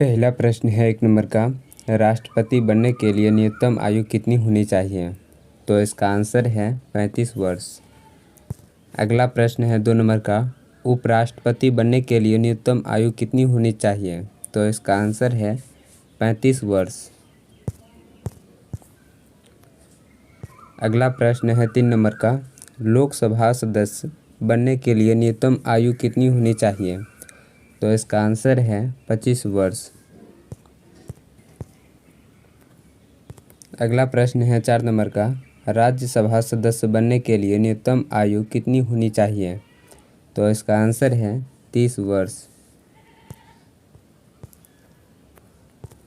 पहला प्रश्न है 1 नंबर का, राष्ट्रपति बनने के लिए न्यूनतम आयु कितनी होनी चाहिए? तो इसका आंसर है 35 वर्ष। अगला प्रश्न है 2 नंबर का, उपराष्ट्रपति बनने के लिए न्यूनतम आयु कितनी होनी चाहिए? तो इसका आंसर है 35 वर्ष। अगला प्रश्न है 3 नंबर का, लोकसभा सदस्य बनने के लिए न्यूनतम आयु कितनी होनी चाहिए? तो इसका आंसर है 25 वर्ष। अगला प्रश्न है 4 नंबर का, राज्यसभा सदस्य बनने के लिए न्यूनतम आयु कितनी होनी चाहिए? तो इसका आंसर है 30 वर्ष।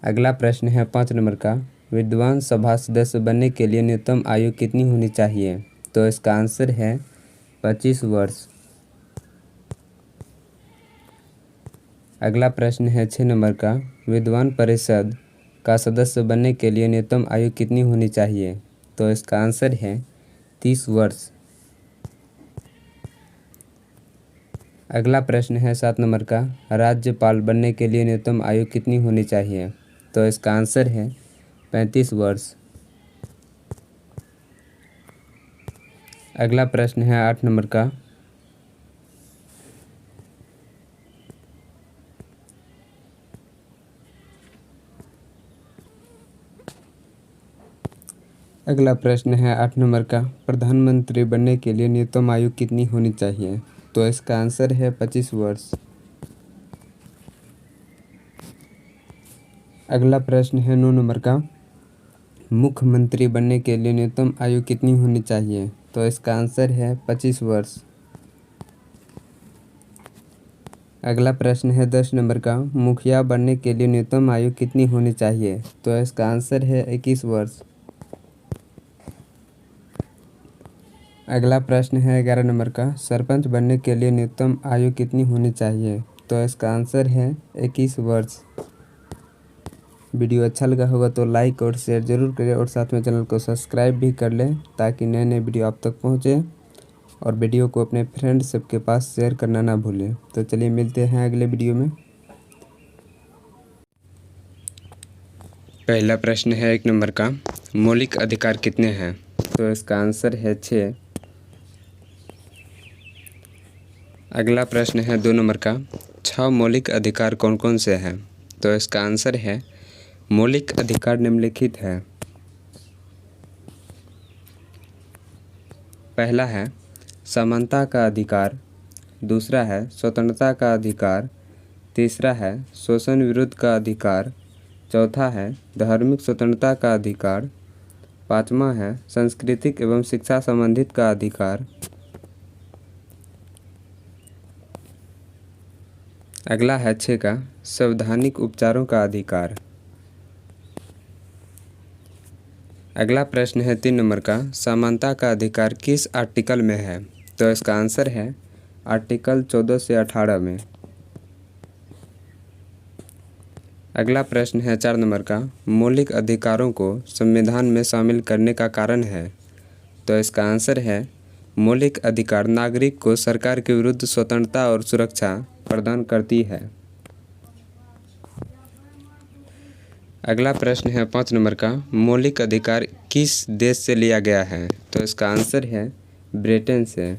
अगला प्रश्न है 5 नंबर का, विद्वान सभा सदस्य बनने के लिए न्यूनतम आयु कितनी होनी चाहिए? तो इसका आंसर है 25 वर्ष। अगला प्रश्न है 6 नंबर का, विद्वान परिषद का सदस्य बनने के लिए न्यूनतम आयु कितनी होनी चाहिए? तो इसका आंसर है 30 वर्ष। अगला प्रश्न है 7 नंबर का, राज्यपाल बनने के लिए न्यूनतम आयु कितनी होनी चाहिए? तो इसका आंसर है 35 वर्ष। अगला प्रश्न है 8 नंबर का, प्रधानमंत्री बनने के लिए न्यूनतम आयु कितनी होनी चाहिए? तो इसका आंसर है 25 वर्ष। अगला प्रश्न है 9 नंबर का, मुख्यमंत्री बनने के लिए न्यूनतम आयु कितनी होनी चाहिए? तो इसका आंसर है 25 वर्ष। अगला प्रश्न है 10 नंबर का, मुखिया बनने के लिए न्यूनतम आयु कितनी होनी चाहिए? तो इसका आंसर है 21 वर्ष। अगला प्रश्न है 11 नंबर का, सरपंच बनने के लिए न्यूनतम आयु कितनी होनी चाहिए? तो इसका आंसर है 21 वर्ष। वीडियो अच्छा लगा होगा तो लाइक और शेयर ज़रूर करें और साथ में चैनल को सब्सक्राइब भी कर लें ताकि नए नए वीडियो आप तक पहुँचे, और वीडियो को अपने फ्रेंड्स सबके पास शेयर करना ना भूलें। तो चलिए मिलते हैं अगले वीडियो में। पहला प्रश्न है 1 नंबर का, मौलिक अधिकार कितने हैं? तो इसका आंसर है 6। अगला प्रश्न है 2 नंबर का, 6 मौलिक अधिकार कौन कौन से हैं? तो इसका आंसर है, मौलिक अधिकार निम्नलिखित है। पहला है समानता का अधिकार, दूसरा है स्वतंत्रता का अधिकार, तीसरा है शोषण विरुद्ध का अधिकार, चौथा है धार्मिक स्वतंत्रता का अधिकार, पाँचवा है सांस्कृतिक एवं शिक्षा संबंधित का अधिकार। अगला है 6 का, संवैधानिक उपचारों का अधिकार। अगला प्रश्न है 3 नंबर का, समानता का अधिकार किस आर्टिकल में है? तो इसका आंसर है आर्टिकल 14 से 18 में। अगला प्रश्न है 4 नंबर का, मौलिक अधिकारों को संविधान में शामिल करने का कारण है? तो इसका आंसर है, मौलिक अधिकार नागरिक को सरकार के विरुद्ध स्वतंत्रता और सुरक्षा प्रदान करती है। अगला प्रश्न है 5 नंबर का, मौलिक अधिकार किस देश से लिया गया है? तो इसका आंसर है ब्रिटेन से।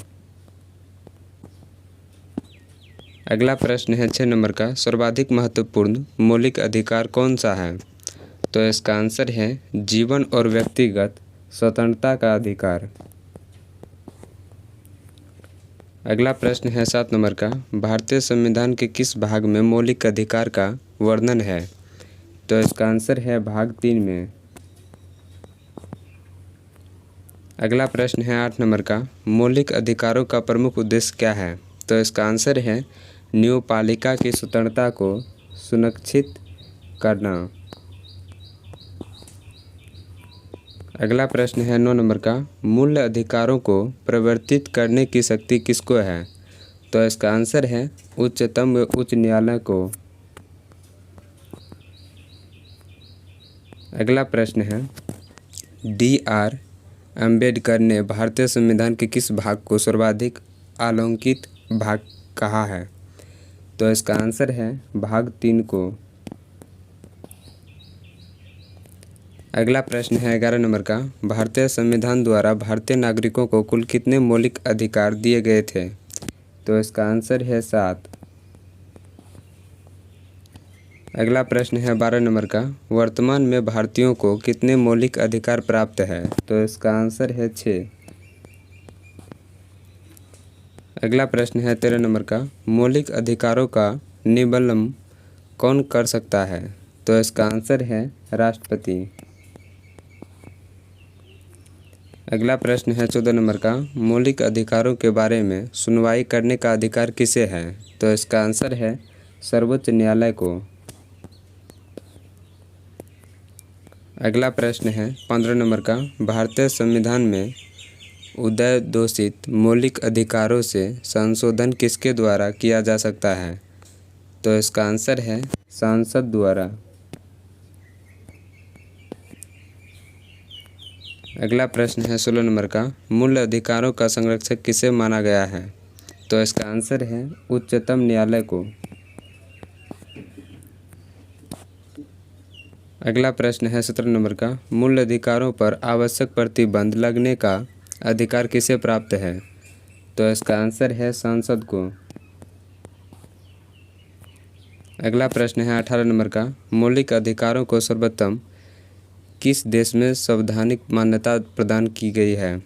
अगला प्रश्न है 6 नंबर का, सर्वाधिक महत्वपूर्ण मौलिक अधिकार कौन सा है? तो इसका आंसर है जीवन और व्यक्तिगत स्वतंत्रता का अधिकार। अगला प्रश्न है 7 नंबर का, भारतीय संविधान के किस भाग में मौलिक अधिकार का वर्णन है? तो इसका आंसर है भाग 3 में। अगला प्रश्न है 8 नंबर का, मौलिक अधिकारों का प्रमुख उद्देश्य क्या है? तो इसका आंसर है न्यायपालिका की स्वतंत्रता को सुनिश्चित करना। अगला प्रश्न है 9 नंबर का, मूल अधिकारों को परिवर्तित करने की शक्ति किसको है? तो इसका आंसर है उच्चतम व उच्च न्यायालय को। अगला प्रश्न है, D.R. अम्बेडकर ने भारतीय संविधान के किस भाग को सर्वाधिक आलंकित भाग कहा है? तो इसका आंसर है भाग 3 को। अगला प्रश्न है 11 नंबर का, भारतीय संविधान द्वारा भारतीय नागरिकों को कुल कितने मौलिक अधिकार दिए गए थे? तो इसका आंसर है 7। अगला प्रश्न है 12 नंबर का, वर्तमान में भारतीयों को कितने मौलिक अधिकार प्राप्त है? तो इसका आंसर है 6। अगला प्रश्न है 13 नंबर का, मौलिक अधिकारों का निबंधन कौन कर सकता है? तो इसका आंसर है राष्ट्रपति। अगला प्रश्न है 14 नंबर का, मौलिक अधिकारों के बारे में सुनवाई करने का अधिकार किसे है? तो इसका आंसर है सर्वोच्च न्यायालय को। अगला प्रश्न है 15 नंबर का, भारतीय संविधान में उद्घोषित मौलिक अधिकारों से संशोधन किसके द्वारा किया जा सकता है? तो इसका आंसर है संसद द्वारा। अगला प्रश्न है 16 नंबर का, मूल अधिकारों का संरक्षक किसे माना गया है? तो इसका आंसर है उच्चतम न्यायालय को। अगला प्रश्न है 17 नंबर का, मूल अधिकारों पर आवश्यक प्रतिबंध लगने का अधिकार किसे प्राप्त है? तो इसका आंसर है संसद को। अगला प्रश्न है 18 नंबर का, मौलिक अधिकारों को सर्वोत्तम किस देश में संवैधानिक मान्यता प्रदान की गई है?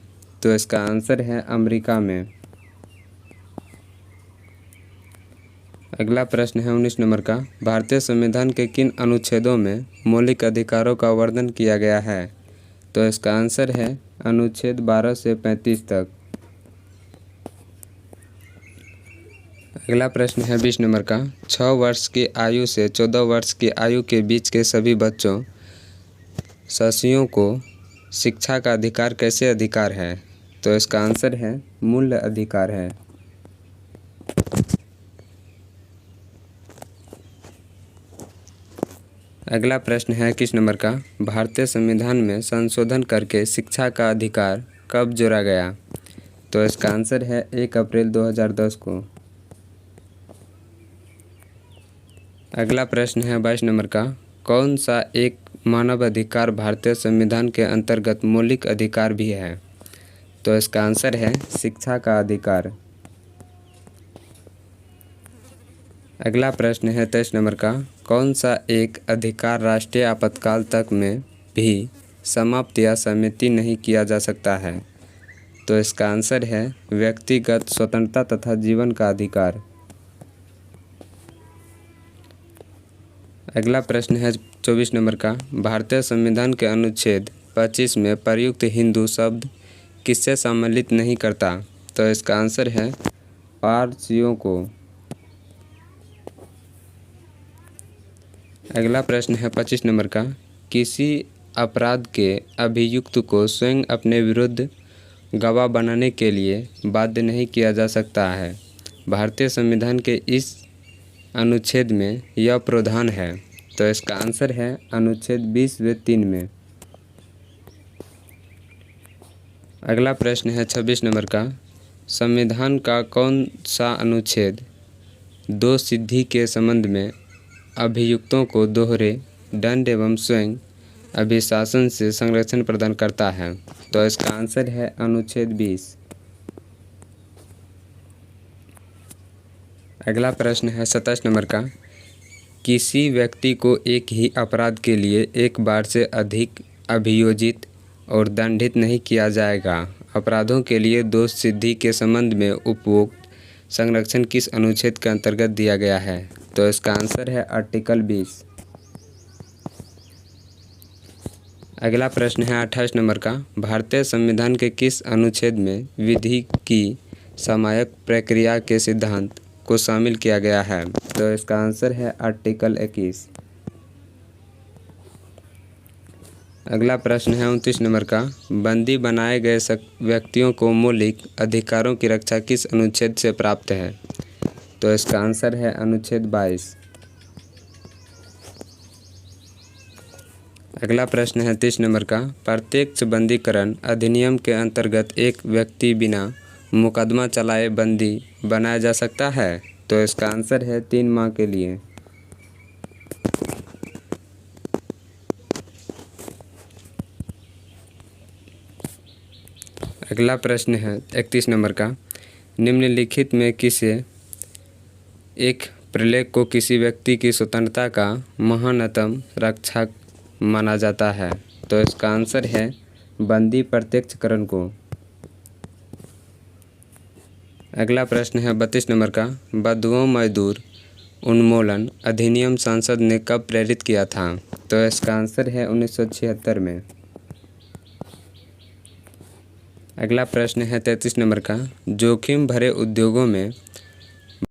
तो इसका आंसर है अमेरिका में। अगला प्रश्न है 19 नंबर का, भारतीय संविधान के किन अनुच्छेदों में मौलिक अधिकारों का वर्णन किया गया है? तो इसका आंसर है अनुच्छेद 12 से 35 तक। अगला प्रश्न है 20 नंबर का, 6 वर्ष की आयु से 14 वर्ष की आयु के बीच के सभी बच्चों शिशुओं को शिक्षा का अधिकार कैसे अधिकार है? तो इसका आंसर है मूल अधिकार है। अगला प्रश्न है 21 नंबर का, भारतीय संविधान में संशोधन करके शिक्षा का अधिकार कब जोड़ा गया? तो इसका आंसर है 1 अप्रैल 2010 को। अगला प्रश्न है 22 नंबर का, कौन सा एक मानव अधिकार भारतीय संविधान के अंतर्गत मौलिक अधिकार भी है? तो इसका आंसर है शिक्षा का अधिकार। अगला प्रश्न है 23 नंबर का, कौन सा एक अधिकार राष्ट्रीय आपातकाल तक में भी समाप्त या सीमित नहीं किया जा सकता है? तो इसका आंसर है व्यक्तिगत स्वतंत्रता तथा जीवन का अधिकार। अगला प्रश्न है 24 नंबर का, भारतीय संविधान के अनुच्छेद 25 में प्रयुक्त हिंदू शब्द किससे सम्मिलित नहीं करता? तो इसका आंसर है पारसियों को। अगला प्रश्न है 25 नंबर का, किसी अपराध के अभियुक्त को स्वयं अपने विरुद्ध गवाह बनाने के लिए बाध्य नहीं किया जा सकता है। भारतीय संविधान के इस अनुच्छेद में यह प्रावधान है। तो इसका आंसर है अनुच्छेद 20(3) में। अगला प्रश्न है 26 नंबर का, संविधान का कौन सा अनुच्छेद दोष सिद्धि के संबंध में अभियुक्तों को दोहरे दंड एवं स्वयं अभिशासन से संरक्षण प्रदान करता है? तो इसका आंसर है अनुच्छेद 20। अगला प्रश्न है 27 नंबर का, किसी व्यक्ति को एक ही अपराध के लिए एक बार से अधिक अभियोजित और दंडित नहीं किया जाएगा। अपराधों के लिए दोष सिद्धि के संबंध में उपयुक्त संरक्षण किस अनुच्छेद के अंतर्गत दिया गया है? तो इसका आंसर है आर्टिकल 20। अगला प्रश्न है 28 नंबर का, भारतीय संविधान के किस अनुच्छेद में विधि की समायक प्रक्रिया के सिद्धांत को शामिल किया गया है? तो इसका आंसर है आर्टिकल 21। अगला प्रश्न है 29 नंबर का, बंदी बनाए गए व्यक्तियों को मौलिक अधिकारों की रक्षा किस अनुच्छेद से प्राप्त है? तो इसका आंसर है अनुच्छेद 22। अगला प्रश्न है 30 नंबर का, प्रत्यक्ष बंदीकरण अधिनियम के अंतर्गत एक व्यक्ति बिना मुकदमा चलाए बंदी बनाया जा सकता है? तो इसका आंसर है 3 माह के लिए। अगला प्रश्न है 31 नंबर का, निम्नलिखित में किसे एक प्रलेख को किसी व्यक्ति की स्वतंत्रता का महानतम रक्षक माना जाता है? तो इसका आंसर है बंदी प्रत्यक्षकरण को। अगला प्रश्न है 32 नंबर का, बंधुआ मजदूर उन्मूलन अधिनियम संसद ने कब प्रेरित किया था? तो इसका आंसर है 1976 में। अगला प्रश्न है 33 नंबर का, जोखिम भरे उद्योगों में